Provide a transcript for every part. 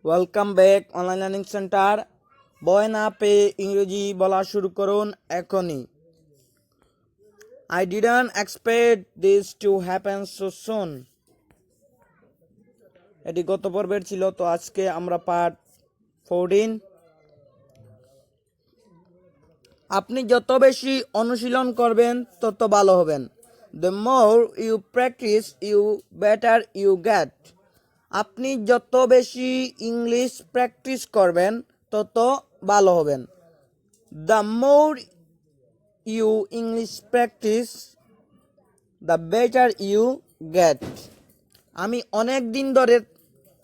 Welcome back online learning centre. ভয় না পেয়ে ইংরেজি বলা শুরু করুন এখনই। I didn't expect this to happen so soon. এটি গত পর্বের ছিল, তো আজকে আমরা পার্ট 14। আপনি যত বেশি অনুশীলন করবেন তত ভালো হবেন। The more you practice, you better you get. আপনি যত বেশি ইংলিশ প্র্যাকটিস করবেন তত ভালো হবেন। The more you English practice, the better you get. আমি অনেক দিন ধরে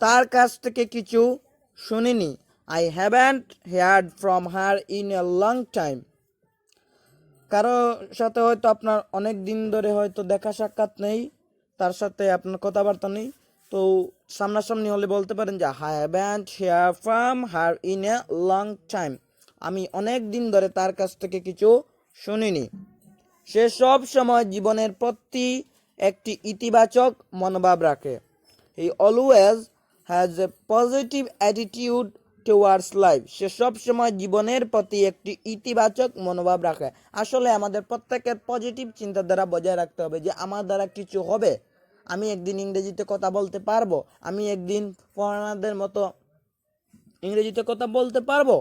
তার কাছ থেকে কিছু শুনিনি। I haven't heard from her in a long time. কারো সাথে হয়তো আপনার অনেক দিন ধরে হয়তো দেখা সাক্ষাৎ নেই, তার সাথে আপনার কথাবার্তা নেই, তো সামনাসামনি হলে বলতে পারেন যে I haven't heard from her in a long time. আমি অনেক দিন ধরে তার কাছ থেকে কিছু শুনিনি। সে সব সময় জীবনের প্রতি একটি ইতিবাচক মনোভাব রাখে। He always has a positive attitude towards life. সে সব সময় জীবনের প্রতি একটি ইতিবাচক মনোভাব রাখে। আসলে আমাদের প্রত্যেকের পজিটিভ চিন্তাধারা বজায় রাখতে হবে যে আমার দ্বারা কিছু হবে, আমি একদিন ইংরেজিতে কথা বলতে পারবো, আমি একদিন ফরেনারদের মতো ইংরেজিতে কথা বলতে পারবো।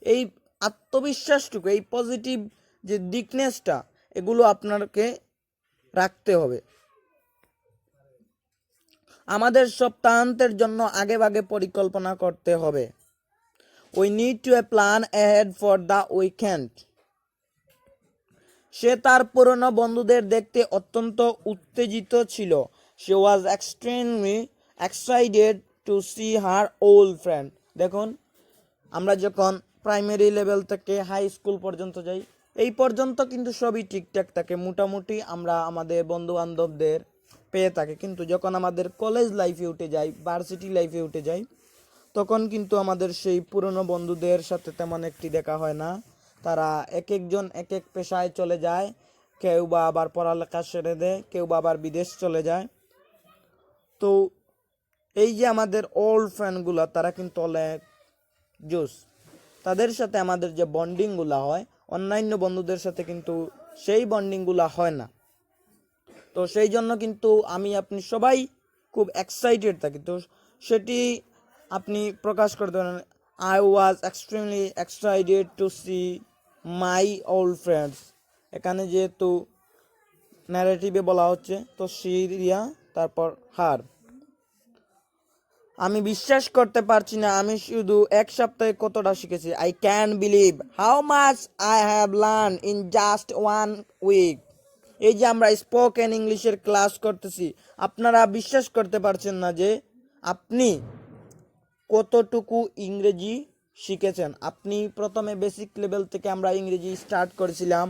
এই আত্মবিশ্বাসটুকু, এই পজিটিভ যে দিকনেসটা, এগুলো আপনাকে রাখতে হবে। আমাদের সপ্তাহান্তের জন্য আগেভাগে পরিকল্পনা করতে হবে। We need to plan ahead for the weekend. সে তার পুরনো বন্ধুদের দেখতে অত্যন্ত উত্তেজিত ছিল। She was extremely excited to see her old friend. দেখুন, আমরা যখন প্রাইমারি লেভেল থেকে হাই স্কুল পর্যন্ত যাই, এই পর্যন্ত কিন্তু সবই ঠিকঠাক থাকে, মোটামুটি আমরা আমাদের বন্ধু বান্ধবদের পেয়ে থাকি। কিন্তু যখন আমাদের কলেজ লাইফে উঠে যাই, ভার্সিটি লাইফে উঠে যাই, তখন কিন্তু আমাদের সেই পুরনো বন্ধুদের সাথে তেমন একটি দেখা হয় না। তারা এক একজন এক এক পেশায় চলে যায়, কেউ বা আবার পড়ালেখা সেরে দেয়, কেউ বা আবার বিদেশ চলে যায়। তো এই যে আমাদের ওল্ড ফ্রেন্ডগুলো, তারা কিন্তু অনেক জোস। তাদের সাথে আমাদের যে বন্ডিংগুলো হয়, অন্যান্য বন্ধুদের সাথে কিন্তু সেই বন্ডিংগুলো হয় না। তো সেই জন্য কিন্তু আপনি সবাই খুব এক্সাইটেড থাকি। তো সেটি আপনি প্রকাশ করতে পারেন। I was extremely excited to see my old friends. এখানে যেহেতু ন্যারেটিভে বলা হচ্ছে, তো সিরিয়া তারপর হার। আমি বিশ্বাস করতে পারছি না আমি শুধু এক সপ্তাহে কতটা শিখেছি। I can't believe how much I have learned in just 1 week. এই যে আমরা স্পোকেন ইংলিশের ক্লাস করতেছি, আপনারা বিশ্বাস করতে পারছেন না যে আপনি কতটুকু ইংরেজি শিখেছেন। আপনি প্রথমে বেসিক লেভেল থেকে আমরা ইংরেজি স্টার্ট করেছিলাম,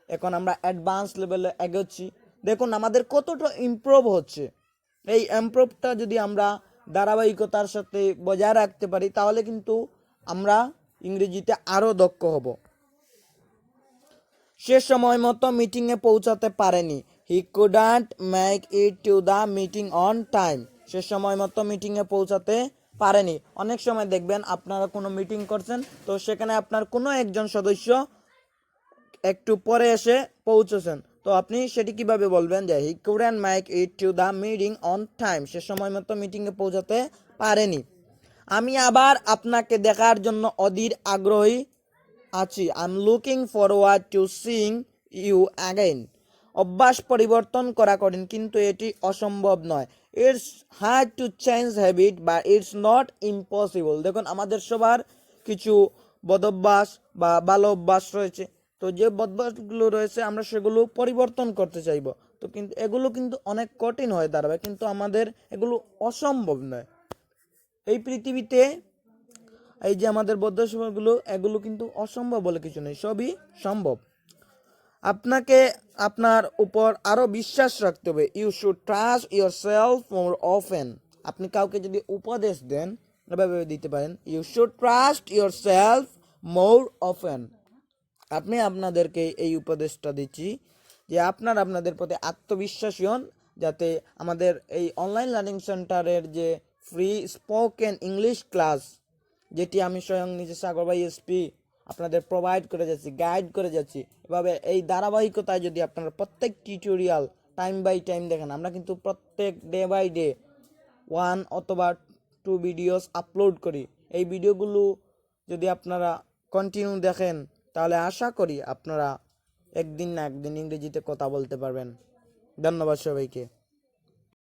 এখন আমরা অ্যাডভান্স লেভেলে এগোচ্ছি। দেখুন আমাদের কতটা ইমপ্রুভ হচ্ছে। এই ইমপ্রুভটা যদি আমরা ধারাবাহিকতার সাথে বজায় রাখতে পারি, তাহলে কিন্তু আমরা ইংরেজিতে আরও দক্ষ হব। সে সময় মতো মিটিংয়ে পৌঁছাতে পারেনি। He couldn't make it to the meeting on time. সে সময় মতো মিটিংয়ে পৌঁছাতে পারেনি। অনেক সময় দেখবেন আপনারা কোনো মিটিং করছেন, তো সেখানে আপনার কোনো একজন সদস্য একটু পরে এসে পৌঁছেছেন, তো আপনি সেটি কিভাবে বলবেন যে he couldn't make it to the meeting on time. সে সময় মতো মিটিংয়ে পৌঁছাতে পারেনি। আমি আবার আপনাকে দেখার জন্য অধীর আগ্রহী আছি। I am looking forward to seeing you again. অভ্যাস পরিবর্তন করা কঠিন, কিন্তু এটি অসম্ভব নয়। It's hard to change habit, বা ইটস নট ইম্পসিবল। দেখুন আমাদের সবার কিছু বদভ্যাস বা ভালো অভ্যাস রয়েছে, তো যে বদভ্যাসগুলো রয়েছে আমরা সেগুলো পরিবর্তন করতে চাইব, তো কিন্তু এগুলো কিন্তু অনেক কঠিন হয়ে দাঁড়াবে, কিন্তু আমাদের এগুলো অসম্ভব নয়। এই পৃথিবীতে এই যে আমাদের বদ্ধসময়গুলো, এগুলো কিন্তু অসম্ভব বলে কিছু নেই, সবই সম্ভব। আপনাকে আপনার উপর আরও বিশ্বাস রাখতে হবে। You should trust yourself more often. আপনি কাউকে যদি উপদেশ দেন, এভাবে দিতে পারেন, you should trust yourself more often. আপনি আপনাদেরকে এই উপদেশটা দিচ্ছি যে আপনাদের প্রতি আত্মবিশ্বাসী হন, যাতে আমাদের এই অনলাইন লার্নিং সেন্টারের যে ফ্রি স্পোকেন ইংলিশ ক্লাস, যেটি আমি স্বয়ং নিজে সাগর ভাই এসপি আপনাদের প্রোভাইড করে যাচ্ছি, গাইড করে যাচ্ছি। এভাবে এই ধারাবাহিকতায় যদি আপনারা প্রত্যেক টিউটোরিয়াল টাইম বাই টাইম দেখেন, আমরা কিন্তু প্রত্যেক ডে বাই ডে 1 অথবা 2 ভিডিওস আপলোড করি। এই ভিডিওগুলো যদি আপনারা কন্টিনিউ দেখেন, তাহলে আশা করি আপনারা একদিন না একদিন ইংরেজিতে কথা বলতে পারবেন। ধন্যবাদ সবাইকে।